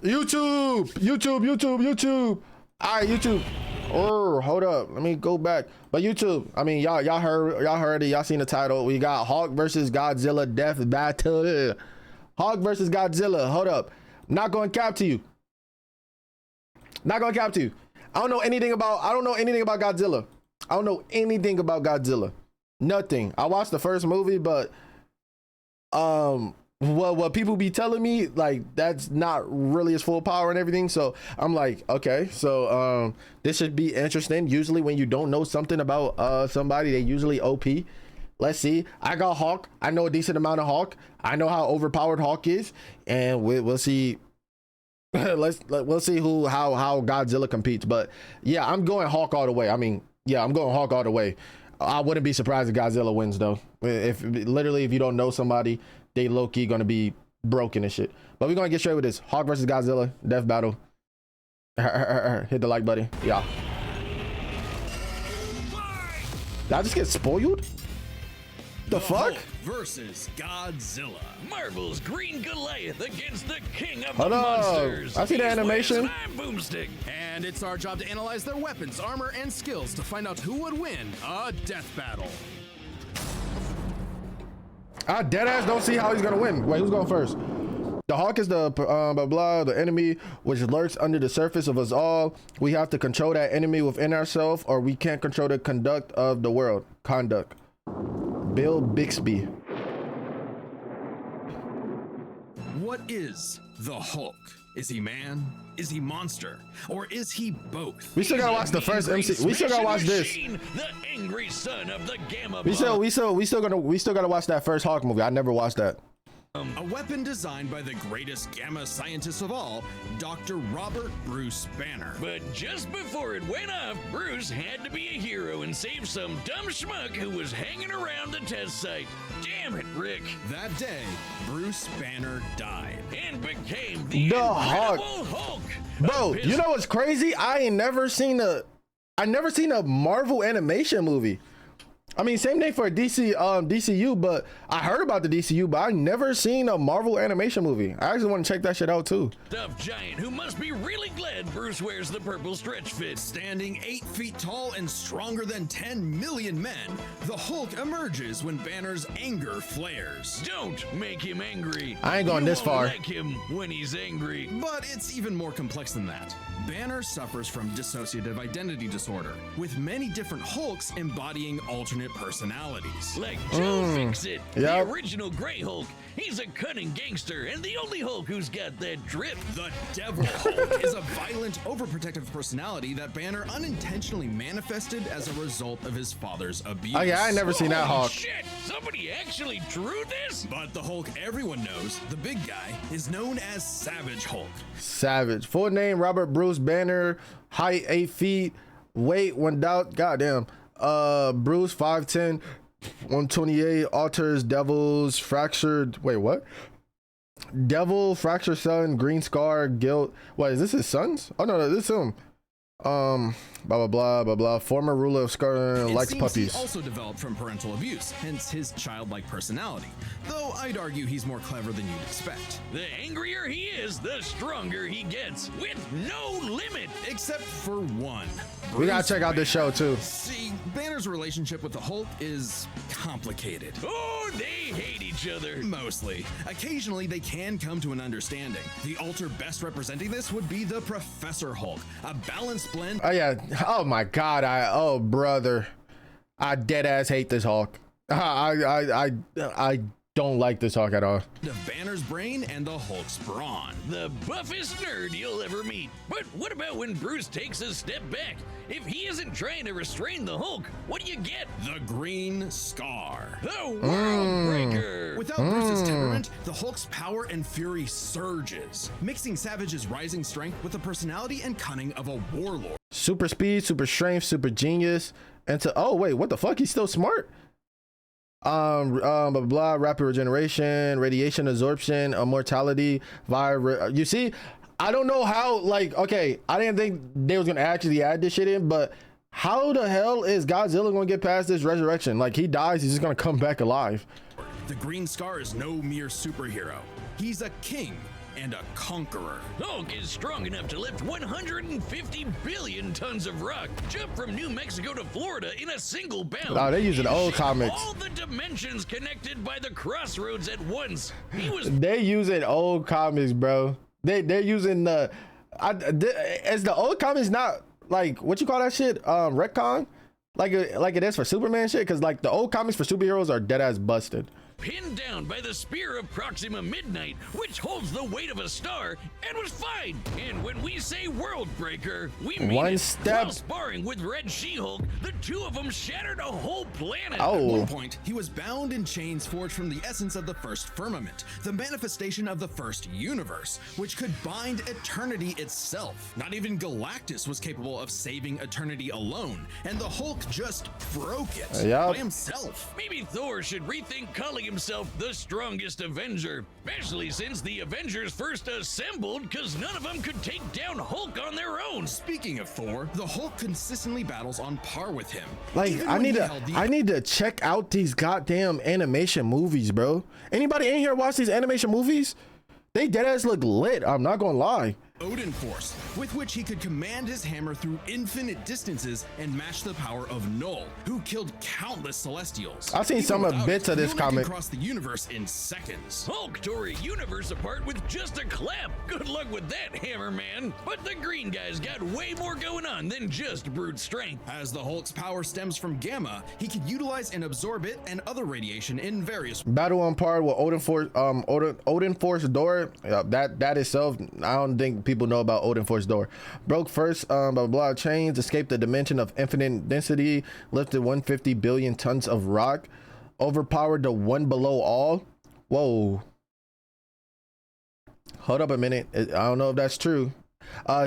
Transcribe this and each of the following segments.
YouTube. All right, YouTube. Oh, hold up. Let me go back. But YouTube, I mean, y'all heard it. Y'all seen the title. We got Hulk versus Godzilla Death Battle. Hulk versus Godzilla. Hold up. Not going to cap to you. I don't know anything about Godzilla. Nothing. I watched the first movie, but what people be telling me, like, that's not really his full power and everything. So I'm like, okay, so this should be interesting. Usually when you don't know something about somebody, they usually OP. Let's see. I got Hulk. I know a decent amount of Hulk. I know how overpowered Hulk is, and we'll see. We'll see how Godzilla competes. But yeah, I'm going Hulk all the way. I mean, yeah, I'm going Hulk all the way. I wouldn't be surprised if Godzilla wins though. If you don't know somebody, they low-key gonna be broken and shit. But we're gonna get straight with this. Hulk versus Godzilla, death battle. Hit the like button. Yeah. Did I just get spoiled? The fuck? Hulk versus Godzilla. Marvel's Green Goliath against the king of Hold the up. monsters. I see the animation. I'm Boomstick. And it's our job to analyze their weapons, armor, and skills to find out who would win a death battle. I deadass don't see how he's gonna win. Wait, who's going first? The Hulk is the the enemy which lurks under the surface of us all. We have to control that enemy within ourselves, or we can't control the conduct of the world. Conduct. Bill Bixby. What is the Hulk? Is he man? Is he monster? Or is he both? We still gotta watch the first MC. We still gotta watch this. The angry son of the Gamma We still gotta watch that first Hulk movie. I never watched that. A weapon designed by the greatest gamma scientist of all, Dr. Robert Bruce Banner. But just before it went off, Bruce had to be a hero and save some dumb schmuck who was hanging around the test site. Damn it, Rick. That day, Bruce Banner died. And became the Hulk. Hulk. Bro, you know what's crazy? I never seen a Marvel animation movie. I mean, same thing for DC, DCU, but I heard about the DCU, but I never seen a Marvel animation movie. I actually want to check that shit out too. Tough giant who must be really glad Bruce wears the purple stretch fit. Standing 8 feet tall and stronger than 10 million men, the Hulk emerges when Banner's anger flares. Don't make him angry. I ain't going this far. Like him when he's angry. But it's even more complex than that. Banner suffers from dissociative identity disorder, with many different Hulks embodying alternate personalities. Like Joe Fix-It, Yep. the original Grey Hulk. He's a cunning gangster and the only Hulk who's got that drip. The Devil Hulk is a violent, overprotective personality that Banner unintentionally manifested as a result of his father's abuse. Oh yeah, I ain't never seen that Holy Hulk. Shit, somebody actually drew this? But the Hulk everyone knows, the big guy, is known as Savage Hulk. Savage. Full name Robert Bruce Banner. Height 8 feet. Weight 1,000. Goddamn. Bruce 5'10", 128. Alters Devil's fractured. Wait, what? Devil, fractured son, green scar, guilt. What is this? His sons? Oh no, this is him. Blah blah blah blah blah. Former ruler of Scar likes puppies. He also developed from parental abuse, hence his childlike personality. Though I'd argue he's more clever than you'd expect. The angrier he is, the stronger he gets, with no limit. Except for one. We gotta check out this show too. See, Banner's relationship with the Hulk is complicated. Oh, they hate each other. Mostly. Occasionally, they can come to an understanding. The alter best representing this would be the Professor Hulk, a balanced blend. Oh yeah. Oh my God. Oh brother. I dead ass hate this Hulk. I don't like this Hulk at all. Of Banner's brain and the Hulk's brawn. The buffest nerd you'll ever meet. But what about when Bruce takes a step back? If he isn't trying to restrain the Hulk, what do you get? The Green Scar. The World Breaker. Without Bruce's temperament, the Hulk's power and fury surges, mixing Savage's rising strength with the personality and cunning of a warlord. Super speed, super strength, super genius. And oh wait, what the fuck? He's still smart? Blah, blah, rapid regeneration, radiation absorption, immortality, you see, I don't know how, like, okay, I didn't think they was gonna actually add this shit in, but how the hell is Godzilla gonna get past this resurrection? Like, he dies, he's just gonna come back alive. The Green Scar is no mere superhero. He's a king, and a conqueror. Hulk is strong enough to lift 150 billion tons of rock, jump from New Mexico to Florida in a single bound. Oh, they're using old Shake comics. All the dimensions connected by the crossroads at once. He was They using old comics, bro. They're using the as the old comics not like what you call that shit retcon like it is for Superman shit, because like the old comics for superheroes are dead ass busted. pinned down by the spear of Proxima Midnight, which holds the weight of a star, and was fine. And when we say world breaker, we mean One it. step. While sparring with Red She-Hulk, the two of them shattered a whole planet. At Oh, one point, he was bound in chains forged from the essence of the first firmament, the manifestation of the first universe, which could bind eternity itself. Not even Galactus was capable of saving eternity alone, and the Hulk just broke it Yup. by himself. Maybe Thor should rethink calling himself the strongest Avenger, especially since the Avengers first assembled because none of them could take down Hulk on their own. Speaking of Thor, the Hulk consistently battles on par with him. like Even I when need he to held the I need to check out these goddamn animation movies, bro. Anybody in here watch these animation movies? They dead ass look lit. I'm not gonna lie. Odin Force, with which he could command his hammer through infinite distances and match the power of Null, who killed countless Celestials. I've seen Even some without bits it, of this Mjolnir can comic. cross the universe in seconds. Hulk tore a universe apart with just a clap. Good luck with that, Hammer Man. But the green guy's got way more going on than just brute strength. As the Hulk's power stems from gamma, he can utilize and absorb it and other radiation in various Battle on par with Odin Force door. That itself, I don't think people know about Odin Force door. Broke first blah blah blah chains, escaped the dimension of infinite density, lifted 150 billion tons of rock, overpowered the one below all. Whoa. Hold up a minute. I don't know if that's true.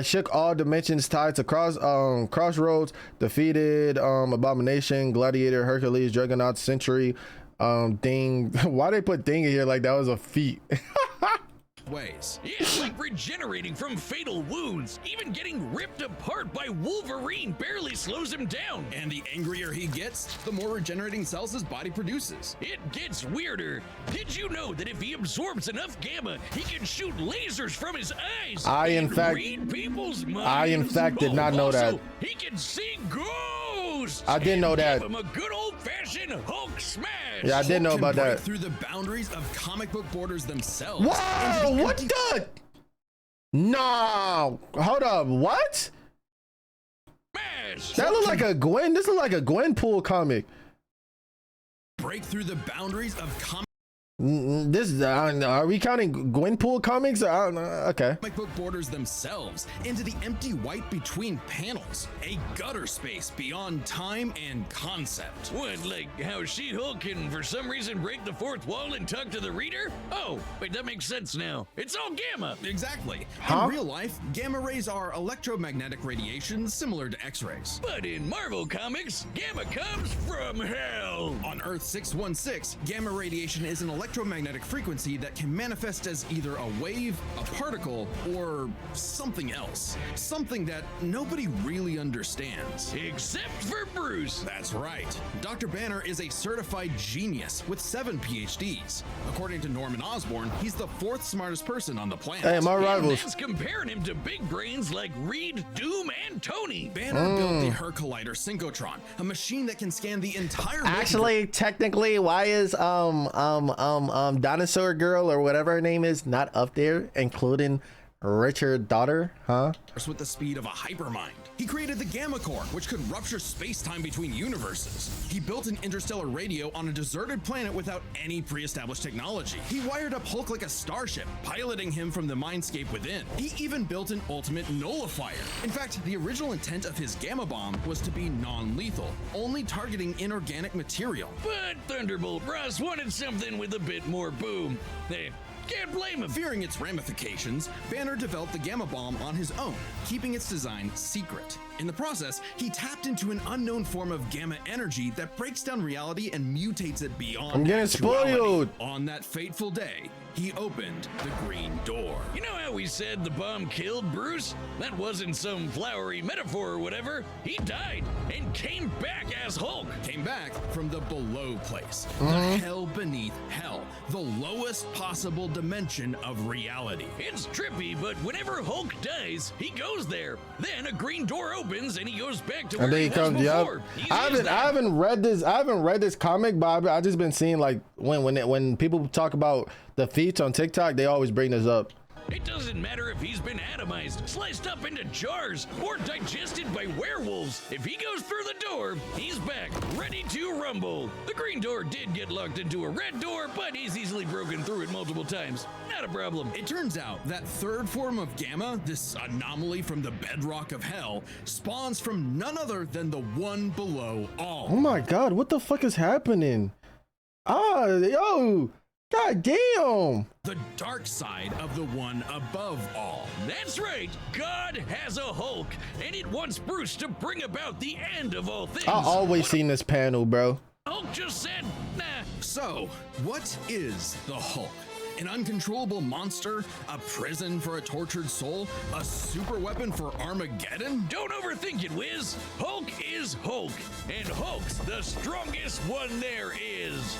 Shook all dimensions tied to crossroads, defeated Abomination, Gladiator, Hercules, Juggernaut, Century, Thing. Why they put Thing in here like that was a feat? ways. It's like regenerating from fatal wounds. Even getting ripped apart by Wolverine barely slows him down. And the angrier he gets, the more regenerating cells his body produces. It gets weirder. Did you know that if he absorbs enough gamma, he can shoot lasers from his eyes? I, in and fact- read people's minds? I, in fact, did not know also, that. He can see ghosts. I didn't know that. Give him a good old-fashioned Hulk smash. Yeah, I did know Hulk can about break that. through the boundaries of comic book borders themselves. Whoa, Into the what empty the? No, hold up, what? Smash. That look like a Gwen. This look like a Gwenpool comic. break through the boundaries of comic This is, are we counting Gwenpool comics? I don't know. Okay. book borders themselves into the empty white between panels, a gutter space beyond time and concept. What, like how She-Hulk can for some reason break the fourth wall and talk to the reader? Oh, wait, that makes sense now. It's all gamma. Exactly. Huh? In real life, gamma rays are electromagnetic radiation similar to X-rays. But in Marvel Comics, gamma comes from hell. On Earth 616, gamma radiation is an electromagnetic frequency that can manifest as either a wave, a particle, or something else. Something that nobody really understands. Except for Bruce. That's right. Dr. Banner is a certified genius with 7 PhDs. According to Norman Osborn, he's the 4th smartest person on the planet. Hey, my And rivals. that's comparing him to big brains like Reed, Doom, and Tony. Banner built the Hercollider Synchrotron, a machine that can scan the entire Actually, technically, why is Dinosaur Girl or whatever her name is not up there, including Richard Daughter? Huh? with the speed of a hypermind. He created the Gamma Core, which could rupture space-time between universes. He built an interstellar radio on a deserted planet without any pre-established technology. He wired up Hulk like a starship, piloting him from the mindscape within. He even built an ultimate nullifier. In fact, the original intent of his Gamma Bomb was to be non-lethal, only targeting inorganic material. But Thunderbolt Ross wanted something with a bit more boom. Hey, can't blame him. Fearing its ramifications, Banner developed the Gamma Bomb on his own, keeping its design secret. In the process, he tapped into an unknown form of gamma energy that breaks down reality and mutates it beyond I'm getting actuality. spoiled. On that fateful day, he opened the Green Door. You know how how he said the bomb killed Bruce? That wasn't some flowery metaphor or whatever. He died and came back as Hulk. Came back from the below place, the hell beneath hell, the lowest possible dimension of reality. It's trippy, but whenever Hulk dies, he goes there. Then a green door opens and he goes back to where And then he he comes. was Yep. before. I haven't read this comic, but I've just been seeing like when people talk about the feats on TikTok, they always bring this up. It doesn't matter if he's been atomized, sliced up into jars, or digested by werewolves. If he goes through the door, he's back, ready to rumble. The green door did get locked into a red door, but he's easily broken through it multiple times. Not a problem. It turns out that third form of Gamma, this anomaly from the bedrock of hell, spawns from none other than the one below all. Oh my God, what the fuck is happening? Yo, God damn. The dark side of the one above all. That's right, God has a Hulk, and it wants Bruce to bring about the end of all things. I always seen this panel, bro. Hulk just said, nah. So, what is the Hulk? An uncontrollable monster? A prison for a tortured soul? A super weapon for Armageddon? Don't overthink it, Wiz. Hulk is Hulk, and Hulk's the strongest one there is.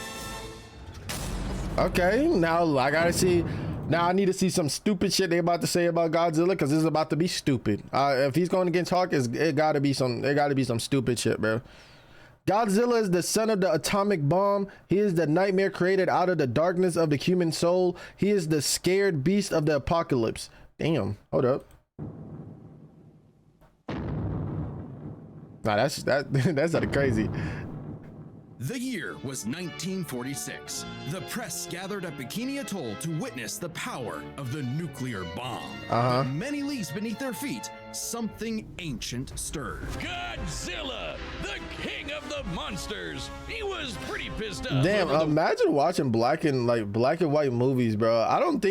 Okay, now I gotta see. Now I need to see some stupid shit they about to say about Godzilla, because this is about to be stupid. If he's going against Hulk, it gotta be some stupid shit, bro. Godzilla is the son of the atomic bomb. He is the nightmare created out of the darkness of the human soul. He is the scared beast of the apocalypse. Damn, hold up. Nah, that's not crazy. The year was 1946. The press gathered at Bikini Atoll to witness the power of the nuclear bomb. But many leagues beneath their feet, something ancient stirred. Godzilla, the king of the monsters. He was pretty pissed off. Damn, imagine watching black and white movies, bro. I don't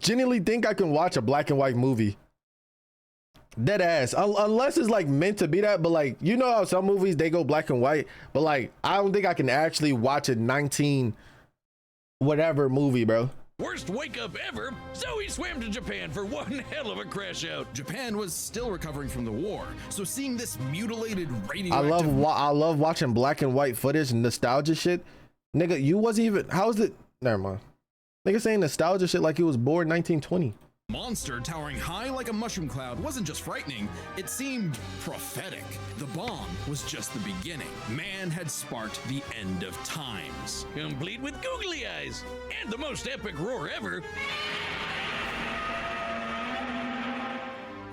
genuinely think I can watch a black and white movie. Dead ass, unless it's like meant to be that. But like, you know how some movies they go black and white, but like I don't think I can actually watch a 19 whatever movie, bro. Worst wake up ever, so he swam to Japan for one hell of a crash out. Japan was still recovering from the war, so seeing this mutilated I radioactive... love watching black and white footage and nostalgia shit. Nigga, you wasn't even, how's it, never mind. Nigga saying nostalgia shit like he was born 1920. Monster towering high like a mushroom cloud wasn't just frightening, it seemed prophetic. The bomb was just the beginning. Man had sparked the end of times. Complete with googly eyes and the most epic roar ever.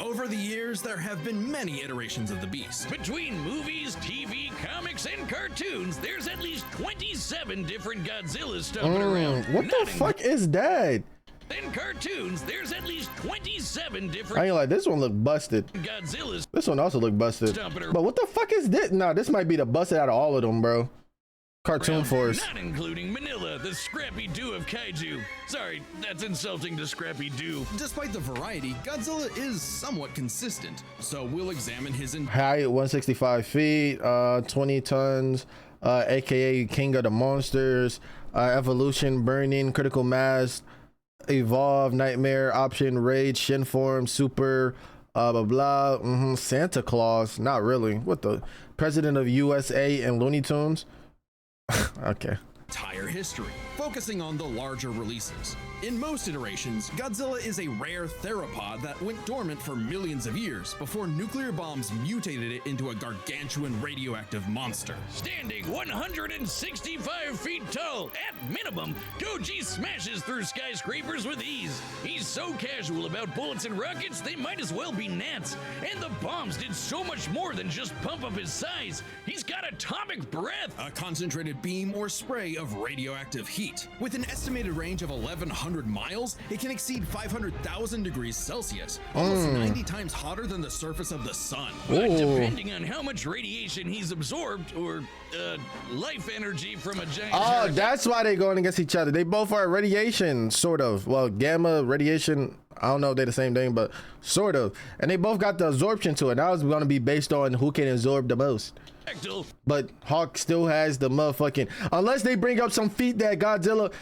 Over the years, there have been many iterations of the beast. Between movies, TV, comics, and cartoons, there's at least 27 different Godzillas stomping around. What the fuck is that? In cartoons, there's at least 27 I different ain't like, this one look busted. Godzillas. This one also look busted. Stomping around. But what the fuck is this? Nah, this might be the busted out of all of them, bro. Cartoon Force. Not including Manila, the Scrappy Doo of Kaiju. Sorry, that's insulting to Scrappy Doo. Despite the variety, Godzilla is somewhat consistent, so we'll examine his Height 165 feet, 20 tons, aka King of the Monsters, evolution, burning, critical mass, evolve, nightmare, option, rage, shin form, super, blah blah. Santa Claus, not really. What the president of USA and Looney Tunes? Okay. entire history, focusing on the larger releases. In most iterations, Godzilla is a rare theropod that went dormant for millions of years before nuclear bombs mutated it into a gargantuan radioactive monster. Standing 165 feet tall, at minimum, Goji smashes through skyscrapers with ease. He's so casual about bullets and rockets, they might as well be gnats. And the bombs did so much more than just pump up his size. He's got atomic breath. A concentrated beam or spray of radioactive heat. With an estimated range of 1,100 miles, it can exceed 500,000 degrees Celsius, almost 90 times hotter than the surface of the sun. But depending on how much radiation he's absorbed, or life energy from a giant... Oh, that's why they're going against each other. They both are radiation, sort of. Well, gamma, radiation. I don't know if they're the same thing, but sort of. And they both got the absorption to it. Now it's going to be based on who can absorb the most. But Hawk still has the motherfucking, unless they bring up some feat that Godzilla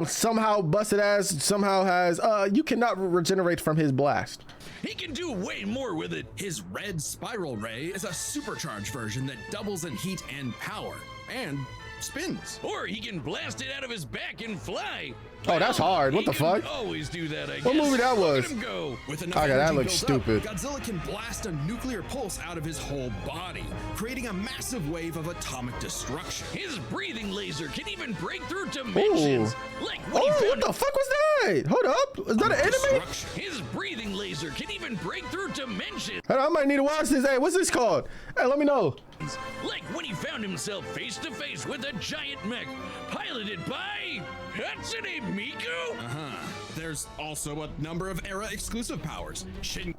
somehow busted ass somehow has, you cannot regenerate from his blast. He can do way more with it. His red spiral ray is a supercharged version that doubles in heat and power, and spins. Or he can blast it out of his back and fly. Oh, that's hard. What the fuck? Always do that, I guess. What movie that was? Look at him go. With enough Okay, that energy looks built up, stupid. Godzilla can blast a nuclear pulse out of his whole body, creating a massive wave of atomic destruction. His breathing laser can even break through dimensions. Like when he Oh, what found the fuck was that? Hold up. Is that an enemy? his breathing laser can even break through dimensions. Hold on, I might need to watch this. Hey, what's this called? Hey, let me know. Like when he found himself face to face with a giant mech piloted by Hatsune Miku. There's also a number of era exclusive powers.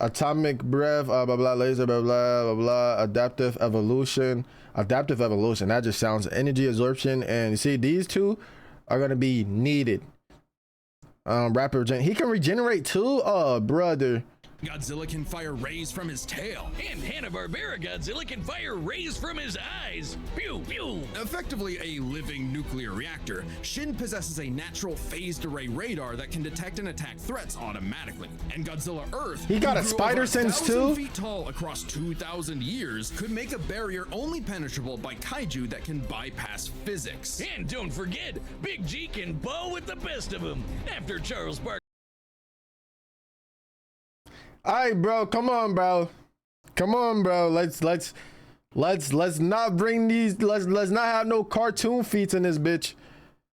Atomic breath, blah blah, laser, blah blah blah blah, adaptive evolution. Adaptive evolution, that just sounds energy absorption. And you see, these two are gonna be needed. Rapid he can regenerate too. Oh brother. Godzilla can fire rays from his tail. And Hanna-Barbera Godzilla can fire rays from his eyes. Pew, pew. Effectively a living nuclear reactor, Shin possesses a natural phased array radar that can detect and attack threats automatically. And Godzilla Earth, He got who a grew spider over sense 1,000 too? feet tall across 2,000 years, could make a barrier only penetrable by kaiju that can bypass physics. And don't forget, Big G can ball with the best of them. After Charles Barkley. All right, bro. Come on, bro. Come on, bro. Let's not bring these. Let's not have no cartoon feats in this bitch.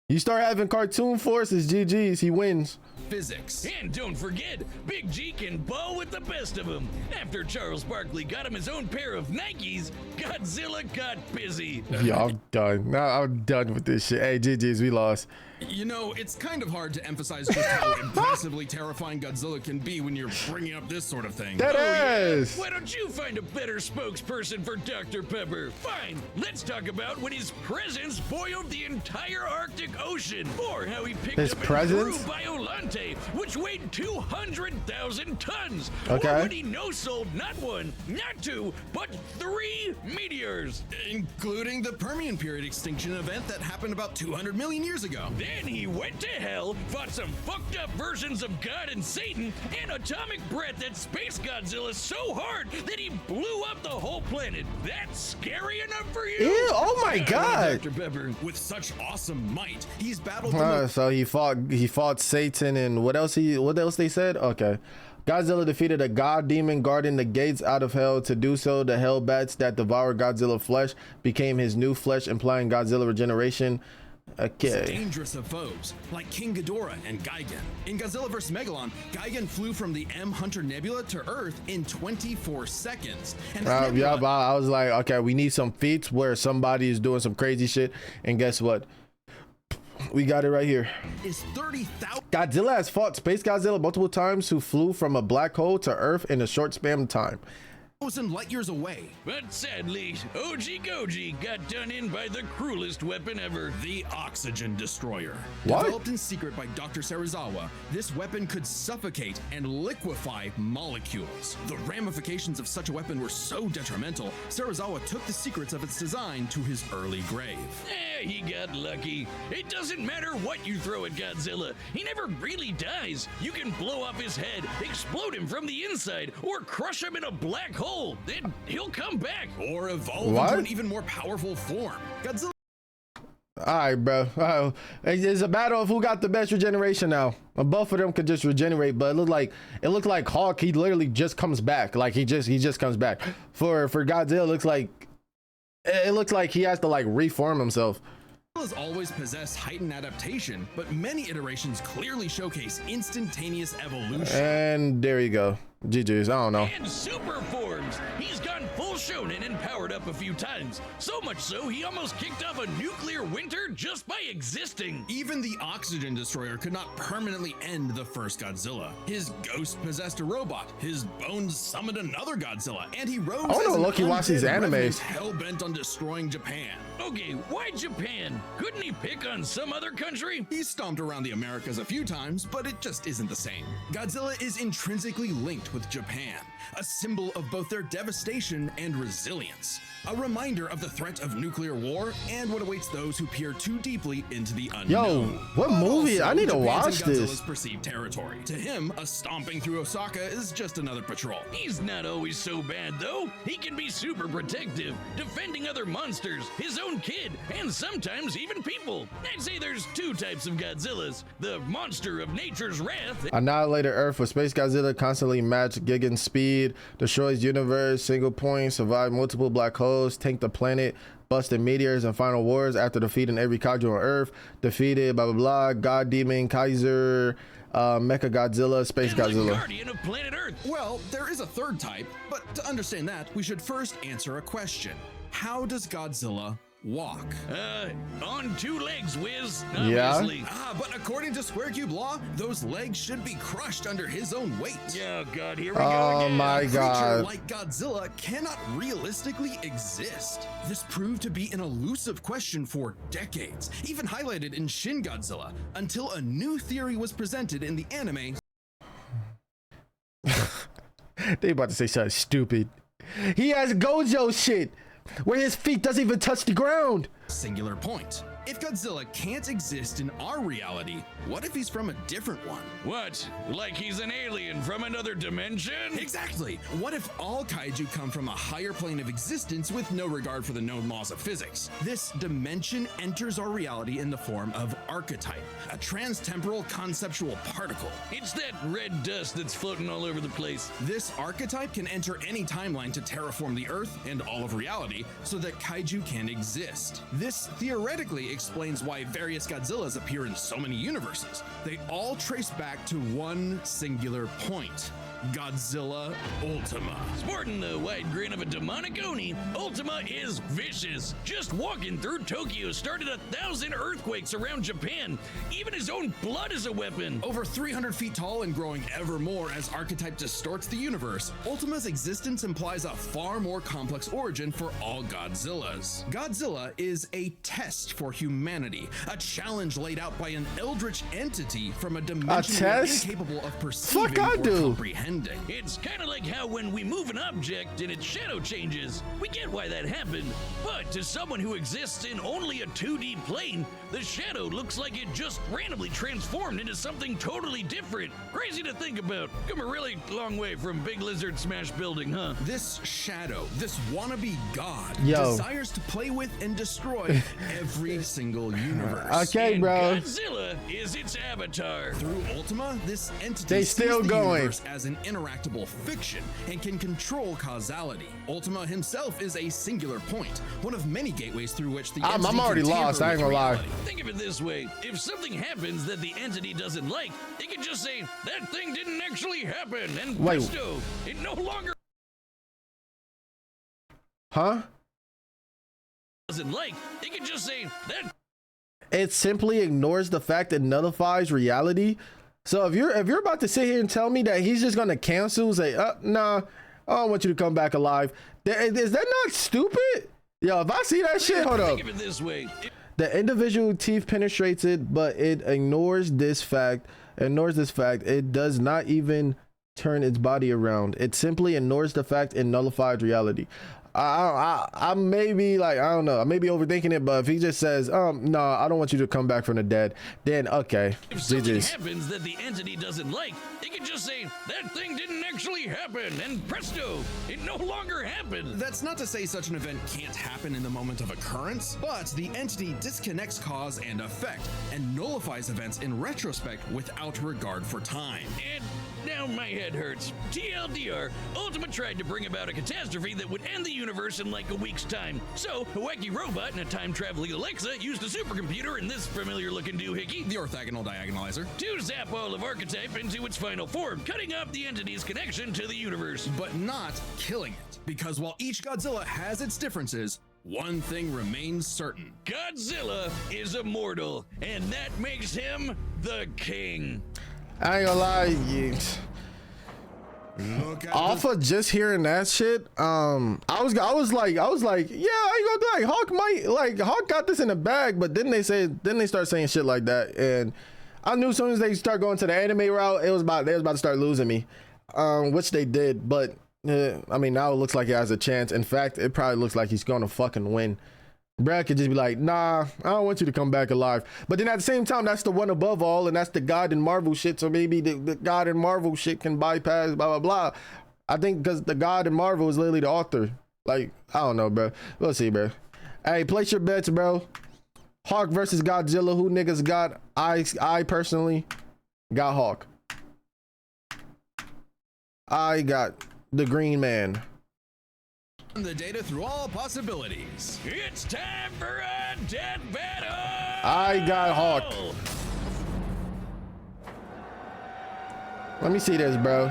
You start having cartoon forces, GG's. He wins. Physics. And don't forget, Big G can ball with the best of them. After Charles Barkley got him his own pair of Nikes, Godzilla got busy. Yeah, I'm done. Now I'm done with this shit. Hey, GG's, we lost. You know, it's kind of hard to emphasize just how impressively terrifying Godzilla can be when you're bringing up this sort of thing. That is. Why don't you find a better spokesperson for Dr. Pepper? Fine, let's talk about when his presence boiled the entire Arctic Ocean, or how he picked His up presence? and grew Biolante, which weighed 200,000 tons. Okay. Or when he no-sold not one, not two, but 3 meteors. Including the Permian period extinction event that happened about 200 million years ago. Then he went to hell, fought some fucked up versions of God and Satan, and atomic breath at Space Godzilla so hard that he blew up the whole planet. That's scary enough for you? Ew, oh my God. Dr. Pepper. With such awesome might, he's battled the most So he fought Satan and what else they said? Okay. Godzilla defeated a god demon guarding the gates out of hell. To do so, the hell bats that devour Godzilla flesh became his new flesh, implying Godzilla regeneration. Okay. dangerous of foes, like King Ghidorah and Gigan. In Godzilla vs. Megalon, Gigan flew from the M Hunter Nebula to Earth in 24 seconds. And Yeah, but I was like, okay, we need some feats where somebody is doing some crazy shit. And guess what? We got it right here. is 30,000 Godzilla has fought Space Godzilla multiple times, who flew from a black hole to Earth in a short span of time. light years away. But sadly, OG Goji got done in by the cruelest weapon ever. The Oxygen Destroyer. What? Developed in secret by Dr. Serizawa, this weapon could suffocate and liquefy molecules. The ramifications of such a weapon were so detrimental, Serizawa took the secrets of its design to his early grave. He got lucky. It doesn't matter what you throw at Godzilla. He never really dies. You can blow off his head, explode him from the inside, or crush him in a black hole. Then he'll come back. Or evolve What? into an even more powerful form. Godzilla All right, bro. It's a battle of who got the best regeneration now. Both of them could just regenerate, but it looked like Hawk. He literally just comes back. Like he just comes back. For Godzilla, it looks like he has to like reform himself. has always possessed heightened adaptation, but many iterations clearly showcase instantaneous evolution. And there you go. GG's. I don't know. And super forms. He's gone full shonen and powered up a few times. So much so, he almost kicked off a nuclear winter just by existing. Even the oxygen destroyer could not permanently end the first Godzilla. His ghost possessed a robot, his bones summoned another Godzilla, and he rose I wanna look, he watch these animes. hell-bent on destroying Japan. Okay, why Japan? Couldn't he pick on some other country? He stomped around the Americas a few times, but it just isn't the same. Godzilla is intrinsically linked with Japan, a symbol of both their devastation and resilience. A reminder of the threat of nuclear war and what awaits those who peer too deeply into the unknown. Yo, what But movie? also, I need to Japan's watch and Godzilla's this. perceived territory. To him, a stomping through Osaka is just another patrol. He's not always so bad, though. He can be super protective, defending other monsters, his own kid, and sometimes even people. I'd say there's two types of Godzillas. The monster of nature's wrath. Annihilated Earth with Space Godzilla constantly match Gigan speed, destroys universe, single point, survive multiple black holes, tank the planet, busted meteors and final wars after defeating every kaiju on Earth, defeated blah blah blah, God Demon, Kaiser, Mecha Godzilla, Space and the Godzilla. guardian of planet Earth. Well, there is a third type, but to understand that, we should first answer a question. How does Godzilla walk? On two legs, Wiz. Yeah? Obviously. But according to Square Cube law, those legs should be crushed under his own weight. Oh, God, here we go Oh again. my A creature god. like Godzilla cannot realistically exist. This proved to be an elusive question for decades, even highlighted in Shin Godzilla, until a new theory was presented in the anime. They about to say something stupid. He has Gojo shit where his feet doesn't even touch the ground. Singular point. If Godzilla can't exist in our reality, what if he's from a different one? What? Like he's an alien from another dimension? Exactly. What if all kaiju come from a higher plane of existence with no regard for the known laws of physics? This dimension enters our reality in the form of archetype, a transtemporal conceptual particle. It's that red dust that's floating all over the place. This archetype can enter any timeline to terraform the Earth and all of reality so that kaiju can exist. This theoretically explains why various Godzillas appear in so many universes. They all trace back to one singular point: Godzilla Ultima. Sporting the wide grin of a demonic Oni, Ultima is vicious. Just walking through Tokyo started 1,000 earthquakes around Japan. Even his own blood is a weapon. Over 300 feet tall and growing ever more as archetype distorts the universe, Ultima's existence implies a far more complex origin for all Godzillas. Godzilla is a test for humanity, a challenge laid out by an eldritch entity from a dimension we are test? incapable of perceiving Fuck I or do. comprehending. It's kind of like how when we move an object and its shadow changes. We get why that happened. But to someone who exists in only a 2D plane, the shadow looks like it just randomly transformed into something totally different. Crazy to think about. Come a really long way from Big Lizard Smash Building, huh? This shadow, this wannabe god, Yo. desires to play with and destroy every single universe. Okay, And bro. Godzilla is its avatar. Through Ultima, this entity They sees still the going. universe as an interactable fiction and can control causality. Ultima himself is a singular point, one of many gateways through which the I'm entity already can lost, tamper I ain't with gonna lie. reality. Think of it this way. If something happens that the entity doesn't like, it can just say, that thing didn't actually happen, and Wait. presto, it no longer Huh? doesn't like. It can just say, that It simply ignores the fact it nullifies reality. So if you're about to sit here and tell me that he's just gonna cancel, say, nah, I don't want you to come back alive. Is that not stupid? Yo, if I see that shit, hold up. think of it this way. The individual teeth penetrates it, but it ignores this fact. It does not even turn its body around. It simply ignores the fact it nullified reality. I may be like, I don't know, I may be overthinking it, but if he just says, no, I don't want you to come back from the dead, then okay, If something GG's. happens that the entity doesn't like, it can just say, that thing didn't actually happen, and presto, it no longer happened. That's not to say such an event can't happen in the moment of occurrence, but the entity disconnects cause and effect and nullifies events in retrospect without regard for time. And now my head hurts. TLDR, Ultima tried to bring about a catastrophe that would end the universe in like a week's time. So, a wacky robot and a time-traveling Alexa used a supercomputer and this familiar-looking doohickey, The orthogonal diagonalizer. to zap all of Archetype into its final form, cutting up the entity's connection to the universe. But not killing it. Because while each Godzilla has its differences, one thing remains certain. Godzilla is immortal, and that makes him the king. I ain't gonna lie, Look at off of just hearing that shit, I was like, yeah, I ain't gonna lie, Hawk got this in the bag, but then they start saying shit like that, and I knew as soon as they start going to the anime route, they was about to start losing me, which they did, but I mean, now it looks like he has a chance. In fact, it probably looks like he's gonna fucking win. Brad could just be like, nah, I don't want you to come back alive. But then at the same time, that's the one above all, and that's the God in Marvel shit. So maybe the God in Marvel shit can bypass blah, blah, blah. I think because the God in Marvel is literally the author. Like, I don't know, bro. We'll see, bro. Hey, place your bets, bro. Hawk versus Godzilla. Who niggas got? I personally got Hawk. I got the Green Man. the data through all possibilities. It's time for a death battle! I got Hawk. Let me see this, bro.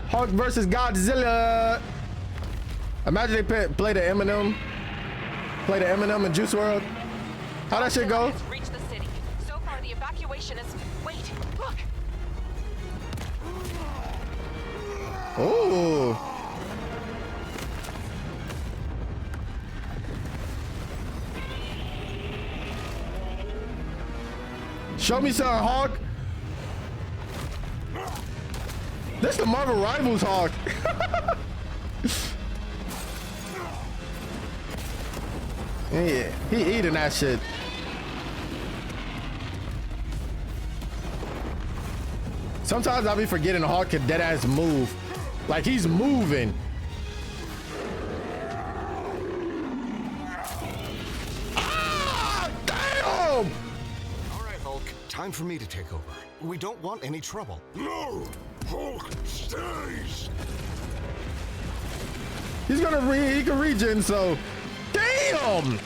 Hawk versus Godzilla. Imagine they play the Eminem and Juice WRLD. How that shit go? Has reached the city. So far, the evacuation is. Wait, look. Ooh. Show me some, Hawk. This the Marvel Rivals Hawk. Yeah, he eating that shit. Sometimes I'll be forgetting Hawk can dead ass move. Like he's moving. Ah, damn! All right, Hulk, time for me to take over. We don't want any trouble. No! Hulk stays! He's gonna he can regen, so damn!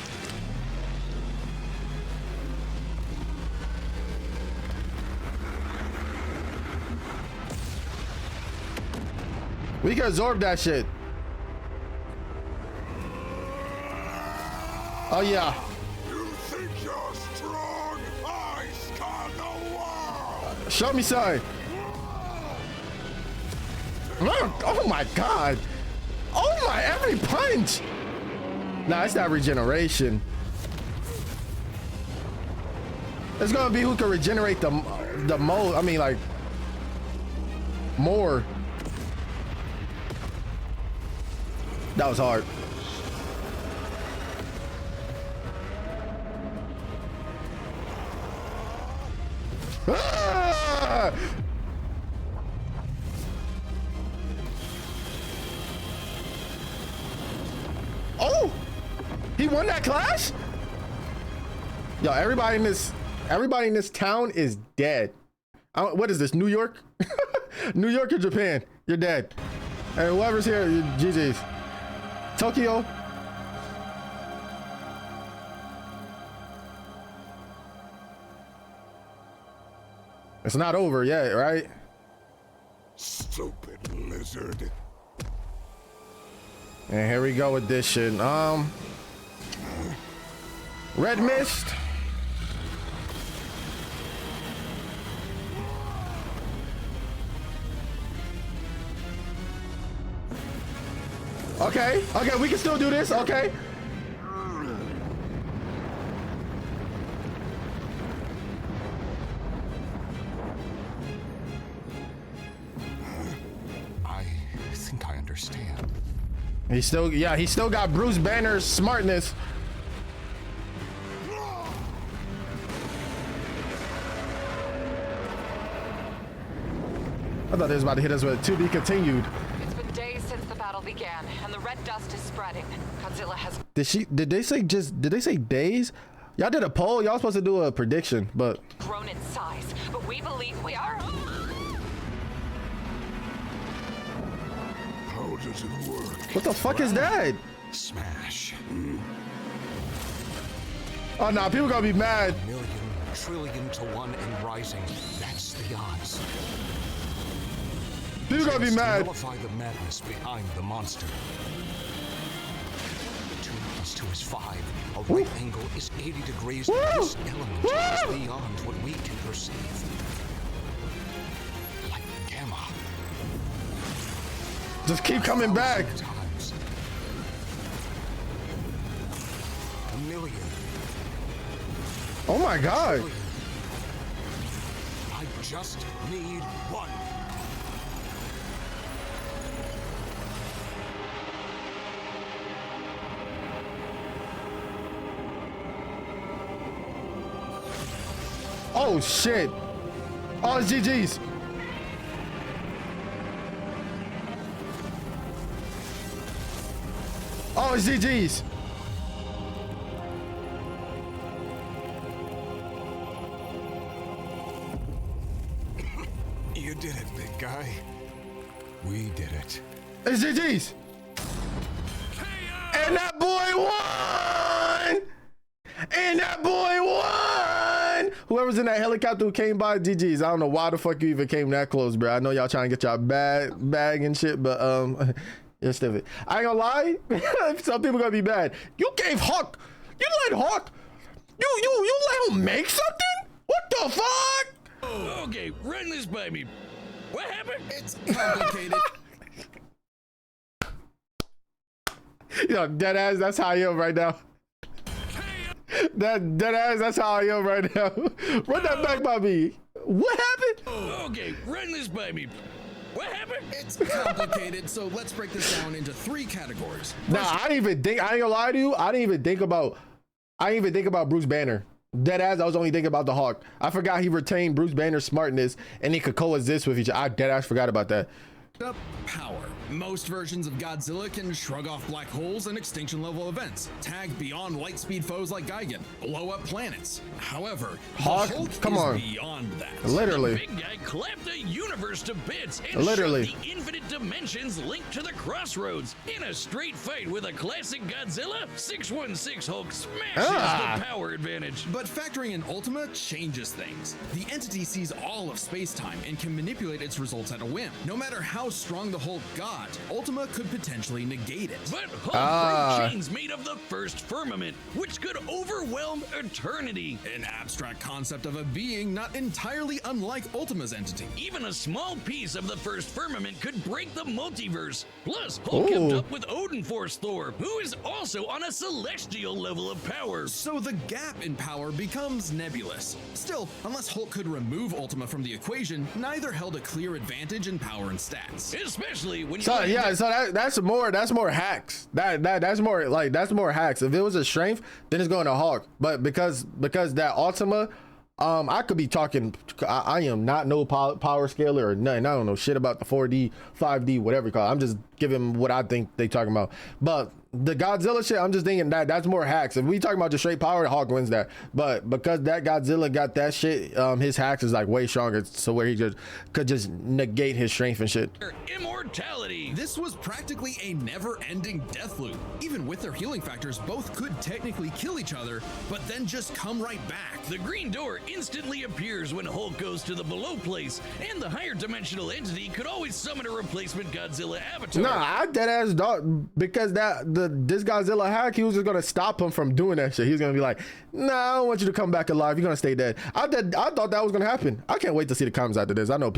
We can absorb that shit. Oh yeah. You think you're strong? I scan the world! Show me son. Oh my god. Oh my, every punch. Nah, it's not regeneration. It's gonna be who can regenerate the most. I mean, like, more. That was hard. Ah! Oh, he won that clash. Yo, everybody in this town is dead. What is this, New York? New York or Japan? You're dead. And whoever's here, GG's. Tokyo. It's not over yet, right? Stupid lizard. And here we go with this shit. Red Mist. Okay, we can still do this, okay. I think I understand. He still got Bruce Banner's smartness. I thought he was about to hit us with a to be continued. It's been days since the battle began, and the red dust is spreading. Godzilla has Did they say days? Y'all did a poll. Y'all supposed to do a prediction, but grown in size, but we believe we are. How does it work? What the fuck is that? Smash. Oh no, people gonna be mad. Million, trillion to one and rising. That's the odds. People gonna be To mad. nullify the madness behind the monster. 2 + 2 is 5. A right angle is 80 degrees. Woo! This element is beyond what we can perceive. Like gamma. Just keep coming back. Times. A million. Oh my god. I just need one. Oh shit. Oh, it's GG's. Oh, it's GG's. You did it, big guy. We did it. It's GG's. And that boy won. And that boy won. Whoever's in that helicopter who came by, GG's. I don't know why the fuck you even came that close, bro. I know y'all trying to get y'all bag and shit, but yeah, stupid. I ain't gonna lie. Some people gonna be mad. You gave Hawk. You let Hawk. You let him make something? What the fuck? Oh, okay, run this by me. What happened? It's complicated. Yo, dead ass. That's how I am right now. That dead ass. That's how I am right now. Run that back by me. What happened? Oh, okay, run this by me. What happened? It's complicated, so let's break this down into 3 categories. Nah, I didn't even think. I ain't gonna lie to you. I didn't even think about Bruce Banner. Dead ass. I was only thinking about the Hawk. I forgot he retained Bruce Banner's smartness and he could coexist with each other. I dead ass forgot about that. Up power. Most versions of Godzilla can shrug off black holes and extinction level events, tag beyond light speed foes like Gigan, blow up planets. However, Hawk, the Hulk come is on. beyond that. Literally. Big guy clapped the universe to bits and Literally. shoved the infinite dimensions linked to the crossroads. In a straight fight with a classic Godzilla, 616 Hulk smashes the power advantage. But factoring in Ultima changes things. The entity sees all of space-time and can manipulate its results at a whim. No matter how strong the Hulk got, Ultima could potentially negate it. But Hulk broke chains made of the first firmament, which could overwhelm eternity. An abstract concept of a being not entirely unlike Ultima's entity. Even a small piece of the first firmament could break the multiverse. Plus, Hulk kept up with Odin Force Thor, who is also on a celestial level of power. So the gap in power becomes nebulous. Still, unless Hulk could remove Ultima from the equation, neither held a clear advantage in power and stats. Especially when you So yeah, so that's more hacks. That's more hacks. If it was a strength, then it's going to Hawk. But because that Ultima, I could be talking. I am not no power scaler or nothing. I don't know shit about the 4D, 5D, whatever you call it. I'm just giving what I think they talking about. But the Godzilla shit, I'm just thinking that's more hacks. If we talking about just straight power, Hawk wins that. But because that Godzilla got that shit, his hacks is like way stronger. So where he could just negate his strength and shit. immortality. This was practically a never-ending death loop. Even with their healing factors, both could technically kill each other, but then just come right back. The green door instantly appears when Hulk goes to the below place, and the higher dimensional entity could always summon a replacement Godzilla avatar. Nah, I dead ass dog because this Godzilla hack, he was just gonna stop him from doing that shit. He was gonna be like, nah, I don't want you to come back alive. You're gonna stay dead. I thought that was gonna happen. I can't wait to see the comments after this. I know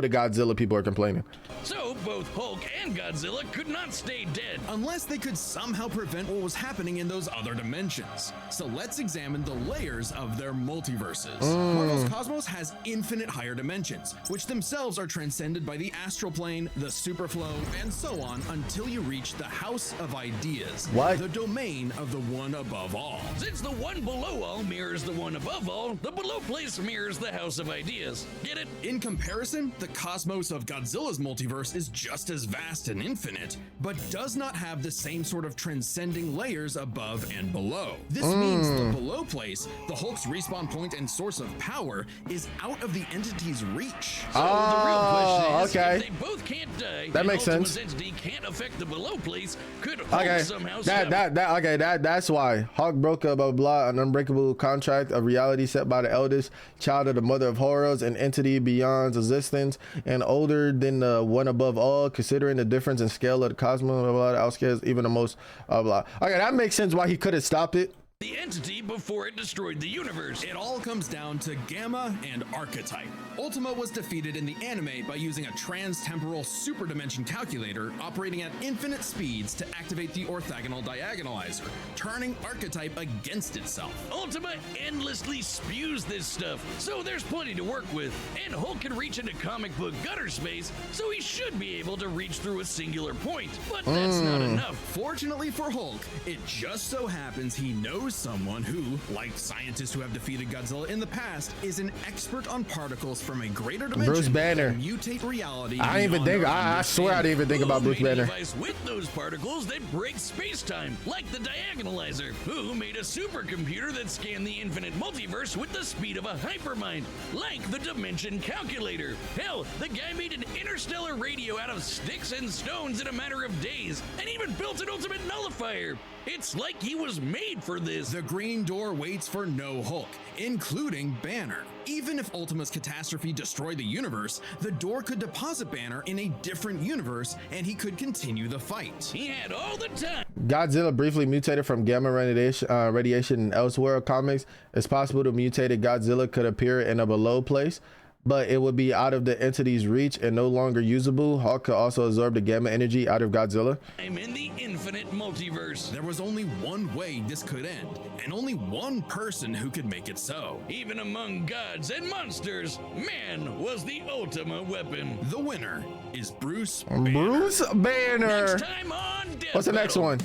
the Godzilla people are complaining. So both Hulk and Godzilla could not stay dead. Unless they could somehow prevent what was happening in those other dimensions. So let's examine the layers of their multiverses. Marvel's Cosmos has infinite higher dimensions, which themselves are transcended by the astral plane, the superflow, and so on until you reach the House of Ideas, What? the domain of the one above all. Since the one below all mirrors the one above all, the below place mirrors the House of Ideas. Get it? In comparison, the cosmos of Godzilla's multiverse is just as vast and infinite, but does not have the same sort of transcending layers above and below. This means the below place, the Hulk's respawn point and source of power, is out of the entity's reach. So the real question is, okay. if they both can't die, That and makes Ultima's sense. entity can't affect the below place, could Hulk Okay, somehow stop? that's why Hulk broke a blah, blah blah, an unbreakable contract of reality set by the eldest child of the mother of horrors, an entity beyond existence and older than the one above all, considering the difference in scale of the cosmos, blah blah, outscares even the most blah. Okay, that makes sense why he couldn't stop it. The entity before it destroyed the universe. It all comes down to Gamma and Archetype. Ultima was defeated in the anime by using a trans-temporal superdimension calculator operating at infinite speeds to activate the orthogonal diagonalizer, turning Archetype against itself. Ultima endlessly spews this stuff, so there's plenty to work with. And Hulk can reach into comic book gutter space, so he should be able to reach through a singular point. But that's not enough. Fortunately for Hulk, it just so happens he knows someone who, like scientists who have defeated Godzilla in the past, is an expert on particles from a greater dimension. Bruce Banner. That mutate reality. I didn't even think. I swear I didn't even think about Who Bruce made a Banner. device with those particles that break space-time, like the diagonalizer? Who made a supercomputer that scanned the infinite multiverse with the speed of a hypermind, like the dimension calculator? Hell, the guy made an interstellar radio out of sticks and stones in a matter of days, and even built an ultimate nullifier. It's like he was made for this. The Green Door waits for no Hulk, including Banner. Even if Ultima's catastrophe destroyed the universe, the door could deposit Banner in a different universe and he could continue the fight. He had all the time. Godzilla briefly mutated from gamma radiation in Elseworld comics. It's possible the mutated Godzilla could appear in a below place, but it would be out of the entity's reach and no longer usable. Hulk could also absorb the gamma energy out of Godzilla. I'm in the infinite multiverse. There was only one way this could end, and only one person who could make it so. Even among gods and monsters, man was the Ultima weapon. The winner is Bruce Banner. Bruce Banner. Next time on Death What's the next Battle. one?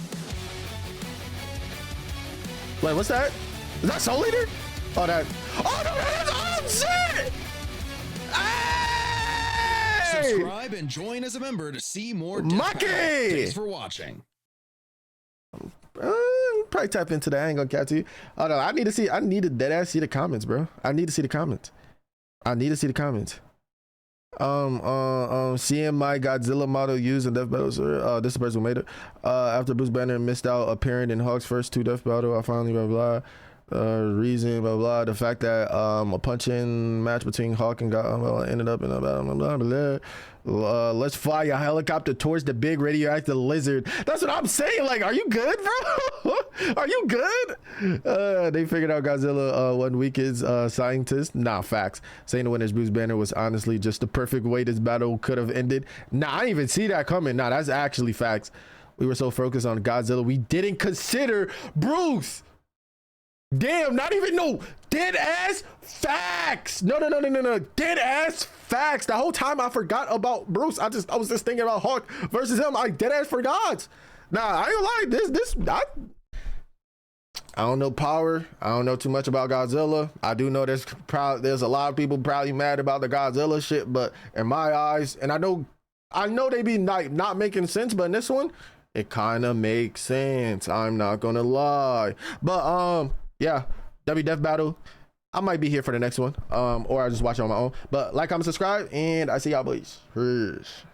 Wait, what's that? Is that Soul Eater? Oh, that. Oh, no, that's shit! Hey! Subscribe and join as a member to see more Death Monkey! Battle. Thanks for watching. Probably type into that. I ain't gonna catch you. Oh no, I need to dead ass see the comments, bro. I need to see the comments. Seeing my Godzilla model used in Death Battles. This is the person who made it. After Bruce Banner missed out appearing in Hulk's first 2 Death Battle, I finally blah blah. Reason blah blah. The fact that a punching match between Hulk and God ended up in a battle. Blah, blah, blah. Let's fly a helicopter towards the big radioactive lizard. That's what I'm saying. Like, are you good, bro? Are you good? They figured out Godzilla wasn't weak as scientist. Nah, facts. Saying the winner's Bruce Banner was honestly just the perfect way this battle could have ended. Nah, I didn't even see that coming. Nah, that's actually facts. We were so focused on Godzilla, we didn't consider Bruce. Damn, not even no dead ass facts. No. Dead ass facts. The whole time I forgot about Bruce. I was just thinking about Hulk versus him. I dead ass forgot. Nah, I ain't gonna lie. I don't know power. I don't know too much about Godzilla. I do know there's a lot of people probably mad about the Godzilla shit, but in my eyes, and I know they be not making sense, but in this one, it kind of makes sense. I'm not gonna lie. But yeah, Death Battle. I might be here for the next one, or I just watch it on my own. But like, comment, subscribe, and I see y'all boys. Peace.